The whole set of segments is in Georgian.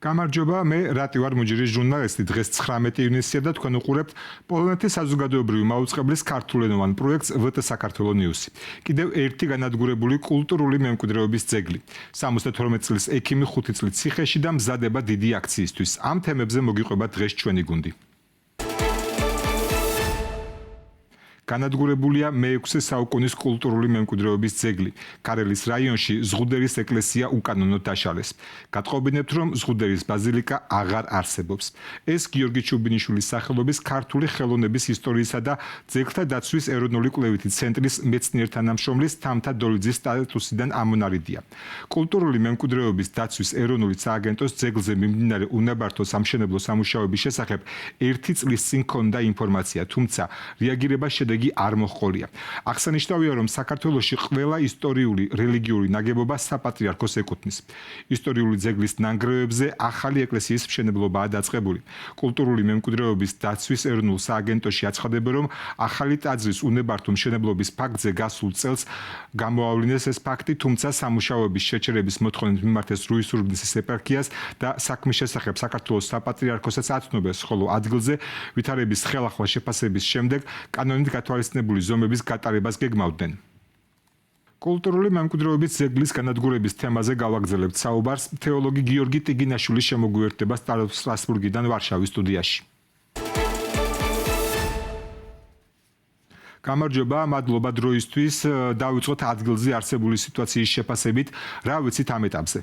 გამარჯობა, მე რატი ვარ მუჯირის ჟურნალისტი. დღეს 19 ივნისია და თქვენ უყურებთ პოლონეთის საზოგადოებრივი მაუწყებლის ქართულენოვან პროექტს VT საქართველოს ნიუსი. კიდევ ერთი განადგურებული კულტურული მემკვიდრეობის ძეგლი. 72 წლის ექიმი 5 წლის ციხეში და მზადება დიდი აქციისთვის. ამ თემებზე მოგიყვება დღეს ჩვენი გუნდი. განადგურებულია მე-6 საუკუნის კულტურული მემკვიდრეობის ძეგლი. ქარელის რაიონში ზღუდერის ეკლესია უკანონოდ დაშალეს. გატყობინებთ, რომ ზღუდერის ბაზილიკა აღარ არსებობს. ეს გიორგი ჩუბინიშვილის სახელობის ქართული ხელოვნების ისტორიისა და ძეგლთა დაცვის ეროვნული კვლევითი ცენტრის მეცნიერ-თანამშრომლის თამთა დოლიძის სტატუსიდან ამონარიდია. კულტურული მემკვიდრეობის დაცვის ეროვნული სააგენტოს ძეგლზე მიმდინარე უნებართო სამშენებლო სამუშაოების შესახებ 1 წლის წინ ჰქონდა ინფორმაცია, თუმცა რეაგირება შედეგი არ მოჰყოლია. აღსანიშნავია, რომ საქართველოში ყველა ისტორიული რელიგიური ნაგებობა საპატრიარქოს ეკუთვნის. ისტორიული ძეგლის ნანგრევებზე ახალი ეკლესიის მშენებლობაა დაწყებული. კულტურული მემკვიდრეობის დაცვის ეროვნულ სააგენტოში აცხადებენ, რომ ახალი ტაძრის უნებართო მშენებლობის ფაქტზე გასულ წელს გამოავლინეს ეს ფაქტი, თუმცა სამუშაოების შეჩერების მოთხოვნით მიმართეს რუის-ურბნისის ეპარქიას და საქმის შესახებ საქართველოს საპატრიარქოსაც აცნობეს, ხოლო ადგილზე ვითარების ხელახლა შეფასების შემდეგ კანონით გათვალისწინებული ზომების გატარებას გეგმავდნენ. კულტურული მემკვიდრეობის ძეგლის განადგურების თემაზე გავაგრძელებთ საუბარს თეოლოგი გიორგი ტიგინაშვილის შემოგვიერთდება სტრასბურგიდან ვარშავის სტუდიაში. გამარჯობა, მადლობა დროისთვის. დავიწყოთ ადგილზე არსებული სიტუაციის შეფასებით. რა ვიცით ამ ეტაპზე?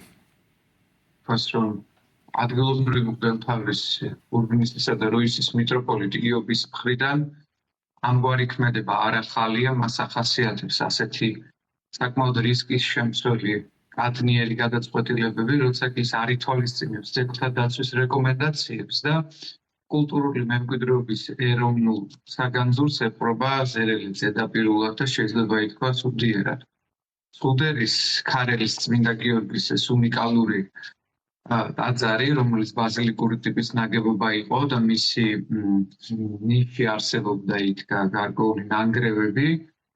ადგილობრივი მღვდელმთავრის ურბნისისა და როისის მიტროპოლიტ იობის მხრიდან ამგვარი ქმედება არ ახალია, მას ახასიათებს ასეთი საკმაოდ რისკის შემცველი კადნიერი გადაწყვეტილებები, როცა კი ის არ ითვალისწინებს ძეგლთა დაცვის რეკომენდაციებს და კულტურული მემკვიდრეობის ეროვნულ საგანძურს ეპყრობა ზერელი ზედაპირულად და შეიძლება ითქვას უდიერად. ზღუდერის ქარელის წმინდა გიორგის ეს უნიკალური ტაძარი, რომელიც ბაზილიკური ტიპის ნაგებობა იყო და მისი ნიში არსებობდა იქ გარკვეული ნანგრევები,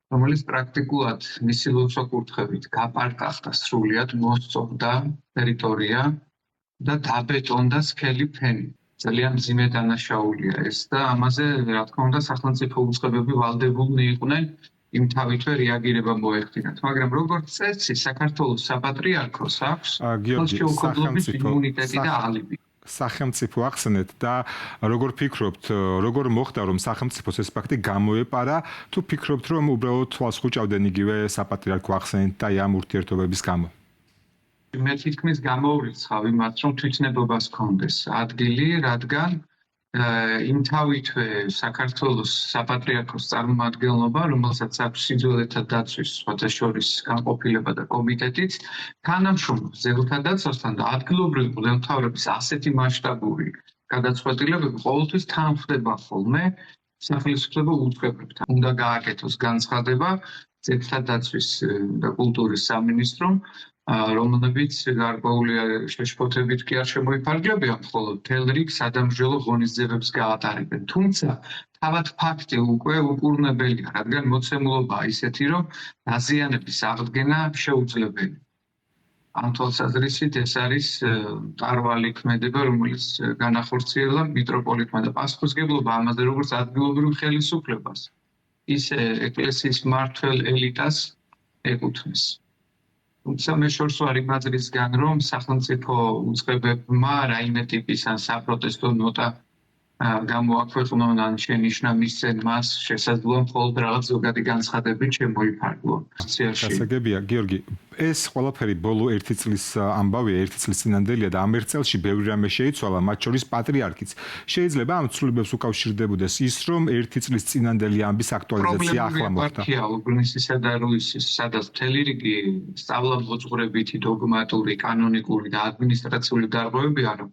რომელიც პრაქტიკულად მისი ლოცვა-კურთხევით გაპარტახდა სრულიად, მოსწორდა ტერიტორია და დაბეტონდა სქელი ფენი. ძალიან მძიმე დანაშაულია ეს და ამაზე, რა თქმა უნდა, სახელმწიფო უწყებები ვალდებულნი იყვნენ იმთავითვე რეაგირება მოეხდინათ, მაგრამ როგორც წესი, საქართველოს საპატრიარქოს აქვს ხელშეუხებლობის იმუნიტეტი და ალიბი. სახელმწიფო ახსენეთ და როგორ ფიქრობთ, როგორ მოხდა, რომ სახელმწიფოს ეს ფაქტი გამოეპარა, თუ ფიქრობთ, რომ უბრალოდ თვალს ხუჭავდნენ იგივე საპატრიარქო ახსენით და ამ ურთიერთობების გამო? მე თითქმის გამოვრიცხავ იმას, რომ თვითნებობას ჰქონდეს ადგილი, რადგან იმთავითვე საქართველოს საპატრიარქოს წარმომადგენლობა, რომელსაც აქვს სიძველეთა დაცვის სხვათა შორის განყოფილება და კომიტეტიც, თანამშრომლობს ძეგლთა დაცვასთან და ადგილობრივი მღვდელმთავრების ასეთი მასშტაბური გადაწყვეტილებები ყოველთვის თან ხდება ხოლმე სახელმწიფო უწყებებთან. უნდა გააკეთოს განცხადება ძეგლთა დაცვის და კულტურის სამინისტრომ, რომლებიც გარკვეული შეშფოთებით კი არ შემოიფარგლებიან, ხოლო მთელ რიგ სადამსჯელო ღონისძიებებს გაატარებენ. თუმცა თავად ფაქტი უკვე უკურნებელია, რადგან მოცემულობაა ისეთი, რომ დაზიანების აღდგენა შეუძლებელი. ამ თვალსაზრისით ეს არის მწვავალი ქმედება, რომელიც განახორციელა მიტროპოლიტმა და პასუხისმგებლობა ამაზე როგორც ადგილობრივ ხელისუფლებას, ისე ეკლესიის მმართველ ელიტას ეკუთვნის. თუმცა მე შორს ვარ იმ აზრისგან, რომ სახელმწიფო უწყებებმა რაიმე ტიპის ან საპროტესტო ნოტა გამოაქვეყნონ ან შენიშნა მისცენ მას, შესაძლოა მხოლოდ რაღაც ზოგადი განცხადებით შემოიფარგლონ. გასაგებია, გიორგი, ეს ყველაფერი ბოლო 1 წლის ამბავია, 1 წლის წინანდელია და ამ 1 წელში ბევრი რამე შეიცვალა, მათ შორის პატრიარქიც. შეიძლება ამ ცვლილებებს უკავშირდებოდეს ის, რომ 1 წლის წინანდელი ამბის აქტუალიზაცია ახლა მოხდა. პრობლემია ურბნისისა და რუისის, სადაც მთელი რიგი სწავლა-მოძღვრებითი, დოგმატური, კანონიკური და ადმინისტრაციული დარღვევებია, რომ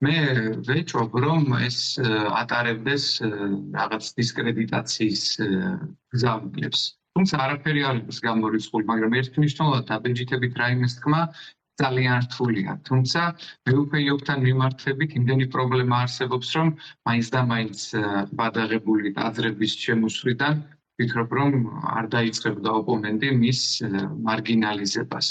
მე ვეჭვობ, რომ ეს ატარებდეს რაღაც დისკრედიტაციის გზავნილებს. თუმცა არაფერი არ არის გამორიცხული, მაგრამ ერთმნიშვნელოვნად დაბეჭდებით რაიმეს თქმა ძალიან რთულია. თუმცა მე უკვე იობთან მიმართებით იმდენი პრობლემა არსებობს, რომ მაინც და მაინც ბადაღებული ტაძრების შემოსვლიდან ვფიქრობ, რომ არ დაიწყებდა ოპონენტი მის მარგინალიზებას.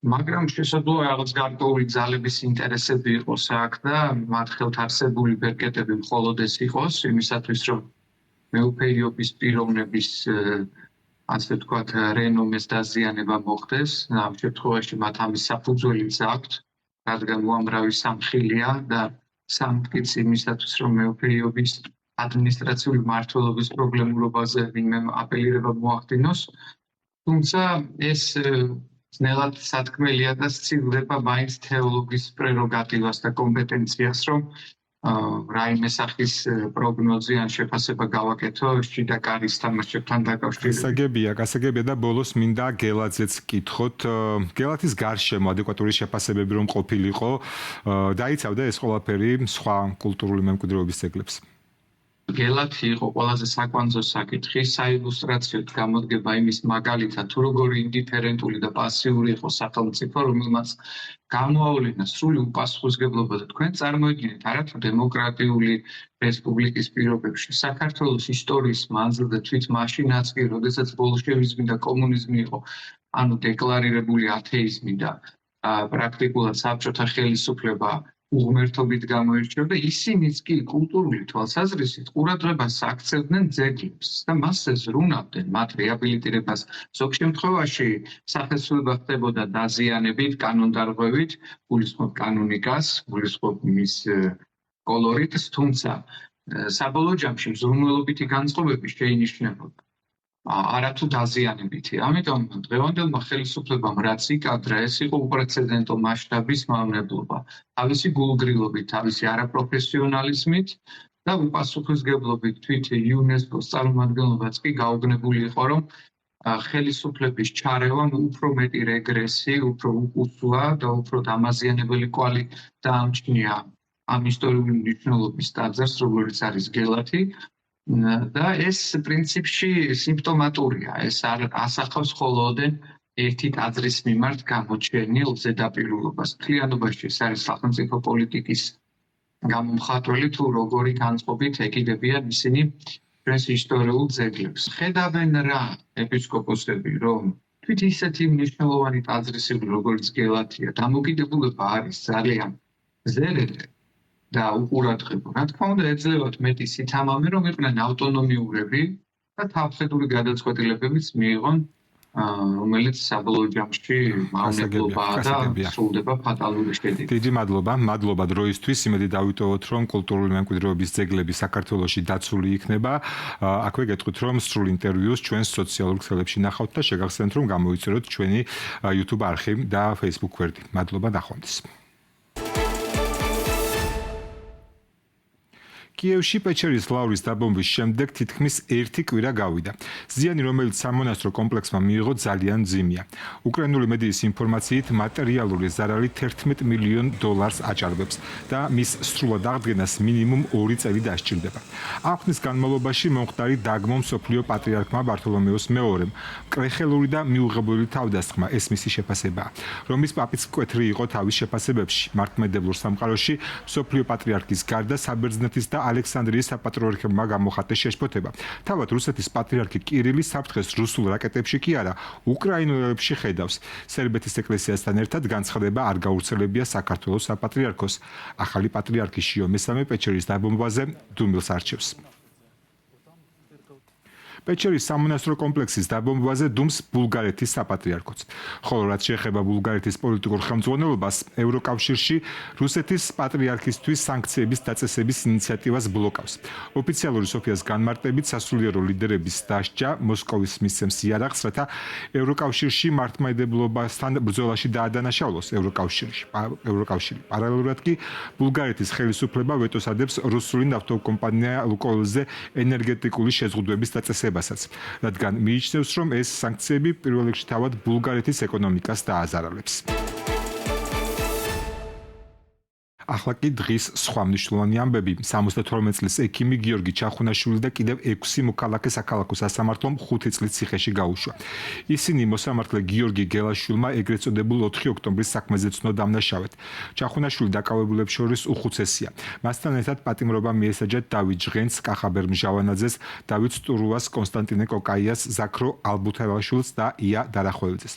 მაგრამ შესაძლოა რაღაც გარკვეული ძალების ინტერესები იყოს აქ და მათ ხელთ არსებული ბერკეტები მხოლოდ ეს იყოს იმისათვის რომ მეუფეიობის პიროვნების ასე ვთქვათ რენომეს დაზიანება მოხდეს ამ შემთხვევაში მათ ამის საფუძველიც აქვთ რადგან უამრავი სამხილია და სამტკიცი იმისათვის რომ მეუფეიობის ადმინისტრაციული მმართველობის პრობლემურობაზე ვინმე აპელირება მოახდინოს თუმცა ეს ძნელად სათქმელია და სცილდება მაინც თეოლოგის პრეროგატივას და კომპეტენციას, რომ რაიმე სახის პროგნოზი ან შეფასება გავაკეთო შიდა კარის თამაშებთან დაკავშირებით. გასაგებია და ბოლოს მინდა გელაძეც კითხოთ. გელათის გარშემო ადეკვატური შეფასებები რომ ყოფილიყო, დაიცავდა ეს ყველაფერი სხვა კულტურული მემკვიდრეობის ძეგლებს. გელათი იყო ყველაზე საკვანძო საკითხი, საილუსტრაციო გამოდგება იმის მაგალითად, თუ როგორი ინდიფერენტული და პასიური იყო სახელმწიფო, რომელმაც გამოავლინა სრული უპასუხისმგებლობა და თქვენ წარმოიდგინეთ, არათუ დემოკრატიული რესპუბლიკის პირობებში, საქართველოს ისტორიის მანძილზე თვით მაშინაც კი, როდესაც ბოლშევიზმი და კომუნიზმი იყო, ანუ დეკლარირებული ათეიზმი და პრაქტიკულად საბჭოთა ხელისუფლება უღმერთობით გამოირჩეოდა, ისინიც კი კულტურული თვალსაზრისით ყურადღებას აქცევდნენ ძეგლებს და მასზე ზრუნავდნენ მათ რეაბილიტირებას. ზოგ შემთხვევაში სახესუება ხდებოდა დაზიანებით, კანონდარღვევით, გულისხმობ კანონიკას, გულისხმობ მის კოლორიტს, თუმცა საბოლოო ჯამში მზრუნველობითი განწყობები შეინიშნებოდა. არათუ დაზიანებითი. ამიტომ დღევანდელმა ხელისუფლებამ რაც იკადრა, ეს იყო უპრეცედენტო მასშტაბის მავნებლობა. თავისი გულგრილობით, თავისი არაპროფესიონალიზმით და უპასუხისმგებლობით თვით იუნესკოს წარმომადგენლობაც კი გაუგნებული იყო, რომ ხელისუფლების ჩარევამ უფრო მეტი რეგრესი, უფრო უკუსვა და უფრო დამაზიანებელი კვალი დაამჩნია ამ ისტორიული მნიშვნელობის ტაძარს, როგორც არის გელათი. და ეს პრინციპში სიმპტომატურია. ეს არ ასახავს მხოლოდ ერთი ტაძრის მიმართ გამოჩენილ ზედაპირულობას. მთლიანობაში ეს არის სახელმწიფო პოლიტიკის გამომხატველი თუ როგორი განწყობით ეკიდებიან ისინი ჩვენს ისტორიულ ძეგლებს. ხედავენ რა ეპისკოპოსები, რომ თვით ისეთი მნიშვნელოვანი ტაძრისები, როგორც გელათია, დამოკიდებულება არის ძალიან ზერელე და უყურადღებო. რა თქმა უნდა, ეძლევათ მეტი სითამამე, რომ იყვნენ ავტონომიურები და თავხედული გადაწყვეტილებებიც მიიღონ, რომელიც საბოლოო ჯამში მავნებლობაა და სრულდება ფატალური შედეგით. დიდი მადლობა დროისთვის. იმედი დავიტოვოთ, რომ კულტურული მემკვიდრეობის ძეგლები საქართველოში დაცული იქნება. აქვე გეტყვით, რომ სრულ ინტერვიუს ჩვენს სოციალურ ქსელებში ნახავთ და შეგახსენებთ, რომ გამოიცუროთ ჩვენი YouTube არხი და Facebook გვერდი. მადლობა, ნახვამდის. კიევში პეჩერის ლავრის დაბომბვის შემდეგ თითქმის 1 კვირა გავიდა. ზიანი, რომელიც სამონასტრო კომპლექსმა მიიღო, ძალიან მძიმეა. უკრაინული მედიის ინფორმაციით, მატერიალური ზარალი $11 მილიონ აჭარბებს და მის სრულად აღდგენას მინიმუმ 2 წელი დასჭირდება. ამ ხნის განმავლობაში მომხდარი დაგმო მსოფლიო პატრიარქმა ბართოლომეოს მეორემ. კრეხელური და მიუღებელი თავდასხმა ეს მისი შეფასებაა. რომის პაპიც მკვეთრი იყო თავის შეფასებებში. მართლმადიდებლურ სამყაროში მსოფლიო პატრიარქის გარდა საბერძნეთის და ალექსანდრიის საპატრიარქებმა გამოხატეს შეშფოთება. თავად რუსეთის პატრიარქი კირილი საფრთხეს რუსულ რაკეტებში კი არა, უკრაინულებში ხედავს. სერბეთის ეკლესიასთან ერთად განცხადება არ გავრცელებია საქართველოს საპატრიარქოს. ახალი პატრიარქი შიო მესამე პეჩერის დაბომბვაზე დუმილს არჩევს. პეჩერის სამონასტრო კომპლექსის დაბომბვაზე დუმს ბულგარეთის საპატრიარქოც. ხოლო რაც შეეხება ბულგარეთის პოლიტიკურ ხელმძღვანელობას, ევროკავშირში რუსეთის პატრიარქისთვის სანქციების დაწესების ინიციატივას ბლოკავს. ოფიციალური სოფიას განმარტებით სასულიერო ლიდერების დასჯა მოსკოვის მისცემს იარაღს, რათა ევროკავშირში მართლმადიდებლობასთან ბრძოლაში დაადანაშაულოს ევროკავშირი. პარალელურად კი ბულგარეთის ხელისუფლება ვეტოს ადებს რუსული ნავთობკომპანია ლუკოილზე ენერგეტიკული შეზღუდვების დაწესებას. რადგან მიიჩნევს, რომ ეს სანქციები პირველ რიგში თავად ბულგარეთის ეკონომიკას დააზარალებს. ახლა კი დღის სხვა მნიშვნელოვანი ამბები. 72 წლის ექიმი გიორგი ჩახუნაშვილი და კიდევ 6 მოქალაქე საქალაქო სასამართლომ 5 წლის ციხეში გაუშვა. ისინი მოსამართლე გიორგი გელაშვილმა ეგრეთ წოდებულ 4 ოქტომბრის საქმეზე ცნო დამნაშავეთ. ჩახუნაშვილი დაკავებულებს შორის უხუცესია. მასთან ერთად პატიმრობა მიესაჯა დავით ჟღენს, კახაბერ მჟავანაძეს, დავით სტურუას, კონსტანტინე კოკაიას, ზაქრო ალბუთელაშვილს და ია დარახველიძეს.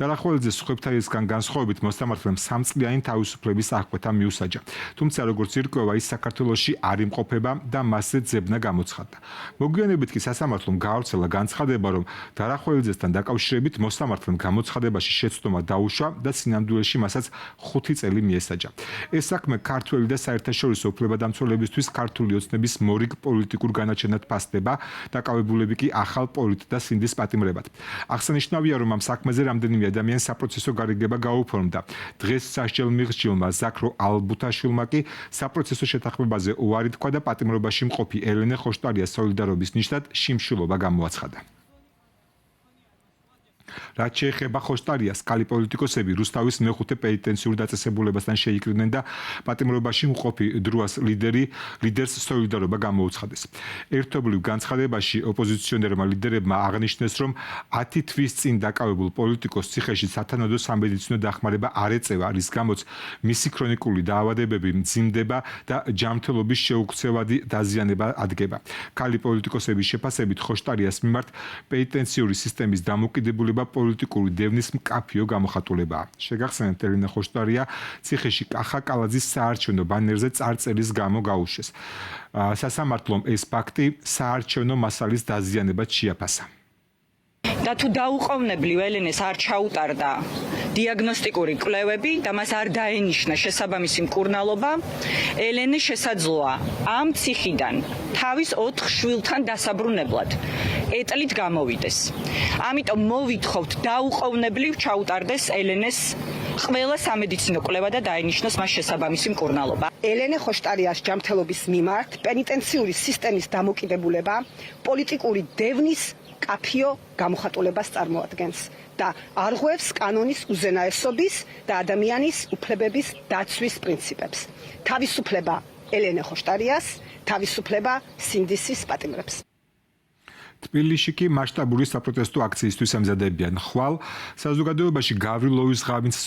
დარახველიძეს სხვებთაისგან განსხვავებით მოსამართლემ 3 წლიანი თავისუფლების აღკვეთა მიუსაჯა. თუმცა როგორც ირკვევა, ის საქართველოში არ იმყოფება და მასზე ძებნა გამოცხადდა. მოგვიანებით კი სასამართლომ გაავრცელა განცხადება, რომ დარახველიძესთან დაკავშირებით მოსამართლემ გამოცხადებაში შეცდომა დაუშვა და სინამდვილეში მასაც 5 წელი მიესაჯა. ეს საქმე ქართველი და საერთაშორისო უფლებადამცველებისთვის ქართული ოცნების მორიგ პოლიტიკურ განაჩენად ფასდება, დაკავებულები კი ახალ პოლიტ და სინდის პატიმრებად. აღსანიშნავია, რომ ამ საქმეზე რამდენიმე ადამიანს საპროცესო გარიგება გაუფორმდა. დღეს სასჯელ მიღწილმა ზაქრო ალბუთაშვილმა კი საპროცესო შეთანხმებაზე უარი თქვა და პატიმრობაში მყოფი ელენე ხოშტარიას სოლიდარობის ნიშნად შიმშილობა გამოაცხადა. რაც შეეხება ხოშტარიას, კალი პოლიტიკოსები რუსთავის მეხუთე პენიტენციურ დაწესებულებასთან შეიკრიბნენ და პატიმრობაში მყოფი დროას ლიდერს სოლიდარობა გამოუცხადეს. ერთობლივ განცხადებაში ოპოზიციონერმა ლიდერებმა აღნიშნეს, რომ 10 თვის წინ დაკავებულ პოლიტიკოს ციხეში სათანადო სამედიცინო დახმარება არ ეწევა, რის გამოც მისი ქრონიკული დაავადებები მძიმდება და ჯანმრთელობის შეუქცევადი დაზიანება ადგება. კალი პოლიტიკოსების შეფასებით ხოშტარიას მიმართ პენიტენციური სისტემის დამოკიდებულება პოლიტიკური დევნის მკაფიო გამოხატულებაა. შეგახსენებთ, ელენე ხოშტარია ციხეში კახა კალაძის საარჩევნო ბანერზე წარწერის გამო გაუშვეს. სასამართლომ ეს ფაქტი საარჩევნო მასალის დაზიანებად შეაფასა. და თუ დაუყოვნებლივ ელენეს არ ჩაუტარდა დიაგნოსტიკური კვლევები და მას არ დაენიშნა შესაბამისი მკურნალობა, ელენე შესაძლოა ამ ციხიდან თავის 4 შვილთან დასაბრუნებლად ეტლით გამოვიდეს. ამიტომ მოვითხოვთ დაუყოვნებლივ ჩაუტარდეს ელენეს ყველა სამედიცინო კვლევა და დაენიშნოს მას შესაბამისი მკურნალობა. ელენე ხოშტარიას ჯანმრთელობის მიმართ პენიტენციური სისტემის დამოკიდებულება პოლიტიკური დევნის კაფიო გამოხატულებას წარმოადგენს და არღვევს კანონის უზენაესობის და ადამიანის უფლებების დაცვის პრინციპებს. თავისუფლება ელენე ხოშტარიას, თავისუფლება სინდისის პატიმრებს. თბილისში კი მასშტაბური საპროტესტო აქციისთვის ემზადებიან. ხვალ საზოგადოებაში გავრილოვის ღამის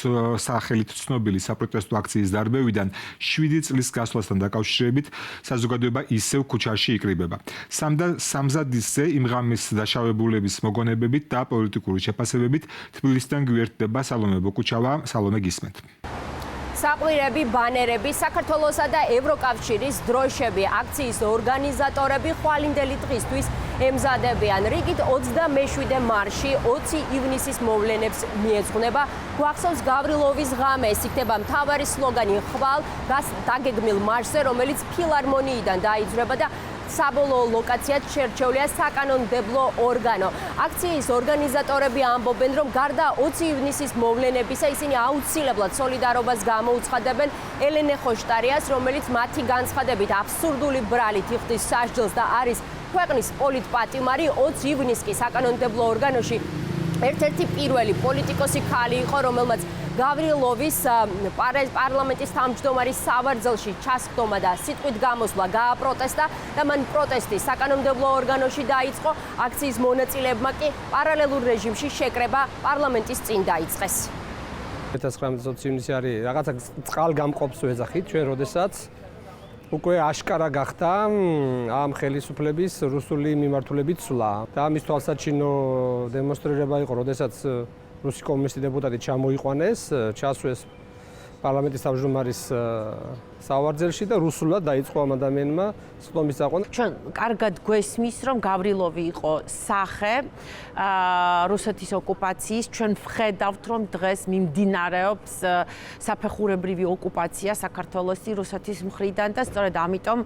სახელით ცნობილი საპროტესტო აქციის დარბევიდან 7 წლის გასვლასთან დაკავშირებით საზოგადოება ისევ ქუჩაში იკრიბება. სამზადისზე იმ ღამის დაშავებულების მოგონებებით და პოლიტიკური შეფასებებით თბილისიდან გვერდდება სალომე ბოკუჩავა. სალომე, გისმენთ. საყვირები, ბანერები, საქართველოსა და ევროკავშირის დროშები, აქციის ორგანიზატორები ხვალინდელი დღისთვის ემზადებიან. რიგით 27 მარში 20 ივნისის მოვლენებს მიეძღვნება. გვახსოვს გავრილოვის ღამე, ეს იქნება მთავარი სლოგანი ხვალ დაგეგმილ მარშზე, რომელიც ფილარმონიიდან დაიძვრება და საბოლოო ლოკაციად შერჩეულია საკანონმდებლო ორგანო. აქციის ორგანიზატორები ამბობენ, რომ გარდა 20 ივნისის მოვლენებისა, ისინი აუცილებლად სოლიდარობას გამოუცხადებენ ელენე ხოშტარიას, რომელიც მათი განცხადებით აბსურდული ბრალით იხდის სასჯელს და არის ქვეყნის პოლიტპატიმარი. 20 ივნისს კი საკანონმდებლო ორგანოში ერთ-ერთი პირველი პოლიტიკოსი ქალი იყო, რომელმაც გავრილოვის პარლამენტის თავმჯდომარის სავარძელში ჩასხდომა და სიტყვით გამოსვლა გააპროტესტა და მან პროტესტი საკანონმდებლო ორგანოში დაიწყო. აქციის მონაწილეებმა კი პარალელურ რეჟიმში შეკრება პარლამენტის წინ დაიწყეს. 1920 ივნისი არის რაღაცა წყალგამყოფს ვეძახით ჩვენ, როდესაც უკვე აშკარა გახდა ამ ხელისუფლების რუსული მიმართულებით სვლა. და ამის თვალსაჩინო დემონსტრირება იყო, როდესაც რუსი კომუნისტი დეპუტატი ჩამოიყვანეს, ჩასვეს პარლამენტის თავმჯდომარის სავარძელში და რუსულად დაიწყო ამ ადამიანმა სხდომის წაყვანა. ჩვენ კარგად გვესმის, რომ გავრილოვი იყო სახე რუსეთის ოკუპაციის. ჩვენ ვხედავთ, რომ დღეს მიმდინარეობს საფეხურებრივი ოკუპაცია საქართველოსი რუსეთის მხრიდან და სწორედ ამიტომ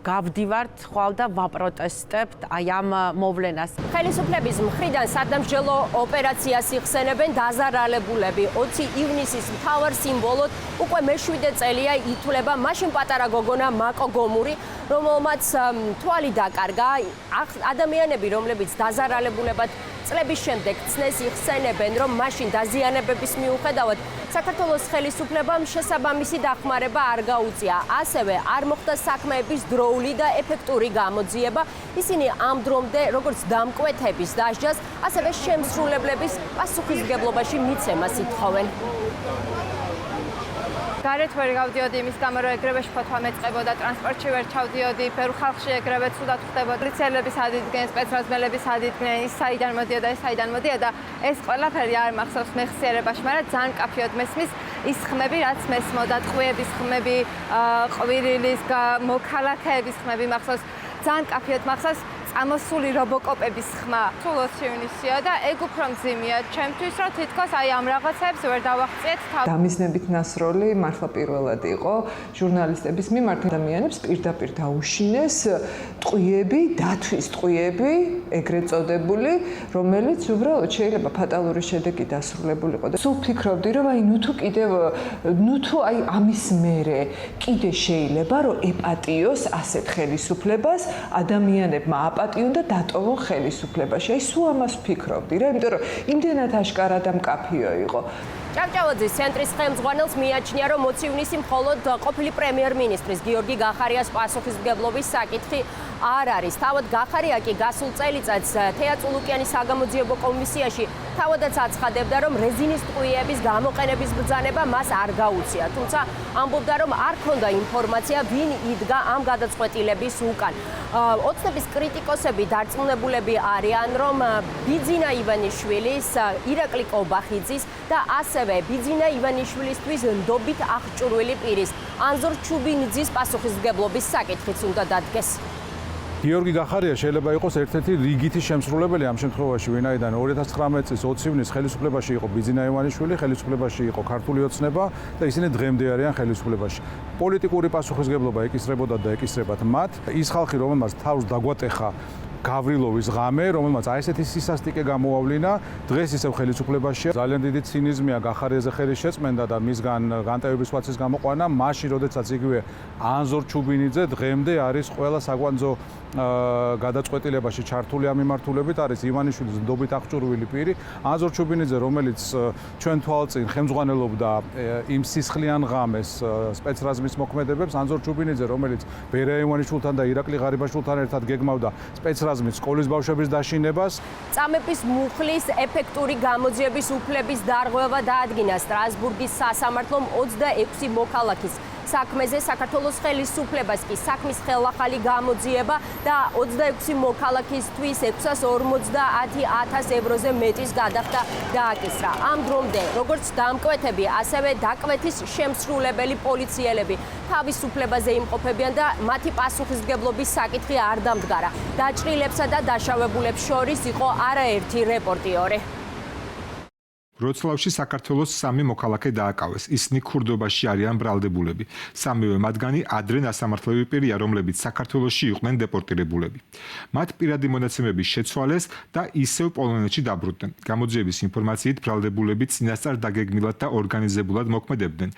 გავდივართ ხვალ და ვაპროტესტებთ აი ამ მოვლენას. ხელისუფლების მხრიდან სადამსჯელო ოპერაციას იხსენებენ დაზარალებულები. 20 ივნისის მთავარ სიმბოლოდ უკვე მე-7 წელი შემოსავლია ითვლება მაშინ პატარა გოგონა მაკო გომური, რომელმაც თვალი დაკარგა. ადამიანები, რომლებიც დაზარალებულებად წლების შემდეგ ცნეს იხსენებენ, რომ მაშინ დაზიანებების მიუხედავად საქართველოს ხელისუფლებამ შესაბამისი დახმარება არ გაუწია. ასევე არ მოხდა საქმეების დროული და ეფექტური გამოძიება. ისინი ამ დრომდე როგორც დამკვეთების დასჯას, ასევე შემსრულებლების პასუხისმგებლობაში მიცემას ითხოვენ. გარეთ ვერ გავდიოდი იმის გამო, რომ ეგრევე ფოთვა მეწყებოდა, ტრანსპორტში ვერ ჩავდიოდი, ბევრ ხალხში ეგრევე ცუდად ხდებოდა. პოლიციელები სადიდგნენ, სპეცრაზმელები სადიდგნენ, ის საიდან მოდიოდა, ეს საიდან მოდიოდა. ეს ყველაფერი არ მახსოვს მეხსიერებაში, მაგრამ ძალიან კაფიოდ მესმის ის ხმები, რაც მესმოდა, ტყვიების ხმები, ყვირილის, მოქალაქეების ხმები მახსოვს. ძალიან კაფიოდ მახსოვს წამოსული რობოკოპების ხმა. სულ 20 ივნისია და ეგ უფრო მძიმეა ჩემთვის, რომ თითქოს აი ამ რაღაცებს ვერ დავახციეთ თავ. დამიზნებით ნასროლი მართლა პირველად იყო ჟურნალისტების მიმართ ადამიანებს პირდაპირ დაუშინეს ტყვიები, დათვის ტყვიები, ეგრეთ წოდებული, რომელიც უბრალოდ შეიძლება ფატალური შედეგი დასრულებულიყო და სულ ფიქრობდი, რომ აი ნუ აი ამის მერე კიდე შეიძლება რომ ეპატიოს ასეთ ხელისუფლებას ადამიანებმა აპატიონ და დატოვონ ხელისუფლებაში. აი სულ ამას ვფიქრობდი რა, იმიტომ რომ იმდენად აშკარა და მკაფიო იყო. ჭავჭავაძის ცენტრის ხელმძღვანელს მიაჩნია, რომ მოცივნის მხოლოდ ყოფილი პრემიერ-მინისტრის გიორგი გახარიას პასუხისმგებლობის საკითხი არ არის. თავად გახარია კი გასულ წელიწადს თეატრულუკიანის საგამოძიებო კომისიაში თავადაც აცხადებდა, რომ რეზინის ტყვიების გამოყენების ბრძანება მას არ გაუწია. თუმცა ამბობდა, რომ არ ჰქონდა ინფორმაცია, ვინ იდგა ამ გადაწყვეტილების უკან. ოცნების კრიტიკოსები დარწმუნებულები არიან, რომ ბიძინა ივანიშვილის, ირაკლი კობახიძის და ასევე ბიძინა ივანიშვილისთვის ნდობით აღჭურვილი პირის ანზორ ჩუბინიძის პასუხისმგებლობის საკითხიც უნდა დადგეს. გიორგი გახარია შეიძლება იყოს ერთ-ერთი რიგითი შემსრულებელი ამ შემთხვევაში, ვინაიდან 2019 წლის 20 ივნის ხელისუფლებაში იყო ბიძინა ივანიშვილი, ხელისუფლებაში იყო ქართული ოცნება და ისინი დღემდე არიან ხელისუფლებაში. პოლიტიკური პასუხისმგებლობა ეკისრებოდა და ეკისრებათ მათ. ის ხალხი, რომელმაც თავს დაგვატეხა გავრილოვის ღამე, რომელმაც აი ესეთი სისასტიკე გამოავლინა, დღეს ისევ ხელისუფლებაშია. ძალიან დიდი ცინიზმია გახარიაზე ხელის შეწმენდა და მისგან განტევების ვაცის გამოყვანა, მაშინ, როდესაც იგივე ანზორ ჩუბინიძე დღემდე არის ყველა საკვანძო გადაწყვეტილებაში ჩართული ამ მიმართულებით, არის ივანიშვილის ნდობით აღჭურვილი პირი. ანზორ ჩუბინიძე, რომელიც ჩვენ თვალწინ ხელმძღვანელობდა იმ სისხლიან ღამეს სპეცრაზმის მოქმედებებს, ანზორ ჩუბინიძე, რომელიც ბერია ივანიშვილთან და ირაკლი ღარიბაშვილთან ერთად გეგმავდა სპეცრაზმის სკოლის ბავშვების დაშინებას. წამების მუხლის ეფექტური გამოძიების უფლების დარღვევა დაადგინა სტრასბურგის სასამართლომ 26 მოქალაქის საქმეზე. საქართველოს ხელისუფლებას კი საქმის ხელახალი გამოძიება და 26 მოქალაქისთვის 650,000 ევროზე მეტის გადახდა დააკისრა. ამ დრომდე როგორც დამკვეთები, ასევე დაკვეთის შემსრულებელი პოლიციელები თავისუფლებაზე იმყოფებიან და მათი პასუხისმგებლობის საკითხი არ დამდგარა. დაჭრილებსა და დაშავებულებს შორის იყო არაერთი რეპორტიორი. ვროცლავში საქართველოს 3 მოქალაქე დააკავეს. ისინი ქურდობაში არიან ბრალდებულები. სამივე მათგანი ადრე ასამართლებელი პირია, რომლებიც საქართველოში იყვნენ დეპორტირებულები. მათ პირადი მონაცემები შეცვალეს და ისევ პოლონეთში დაბრუნდნენ. გამოძიების ინფორმაციით ბრალდებულები წინასწარ დაგეგმილად და ორგანიზებულად მოქმედებდნენ.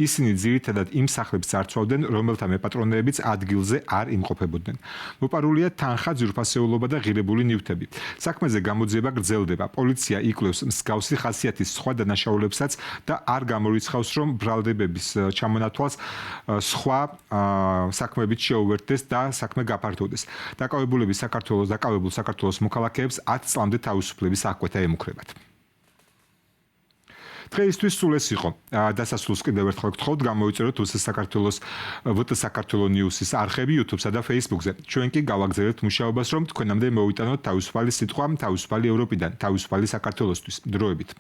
ისინი ძირითადად იმ სახლებს ძარცვავდნენ, რომელთა მეპატრონეებიც ადგილზე არ იმყოფებოდნენ. მოპარულია თანხა, ძვირფასეულობა და ღირებული ნივთები. საქმეზე გამოძიება გრძელდება. პოლიცია იკვლევს მსგავსი ხასიათის სხვა დანაშაულებსაც და არ გამორიცხავს, რომ ბრალდებების ჩამონათვალს სხვა საქმეებით შეუერთდეს და საქმე გაფართოვდეს. დაკავებულ საქართველოს მოქალაქეებს 10 წლამდე თავისუფლების აღკვეთა ემუქრებათ. დღეისთვის სულ ეს იყო. დასასრულს კიდევ ერთხელ გთხოვთ, გამოიწეროთ VT საქართველოს News-ის არხები YouTube-სა და Facebook-ზე. ჩვენ კი გავაგზავნებთ მუშაობას, რომ თქვენამდე მოვიტანოთ თავისუფალი სიტყვა, თავისუფალი ევროპიდან, თავისუფალი საქართველოსთვის. დროებით.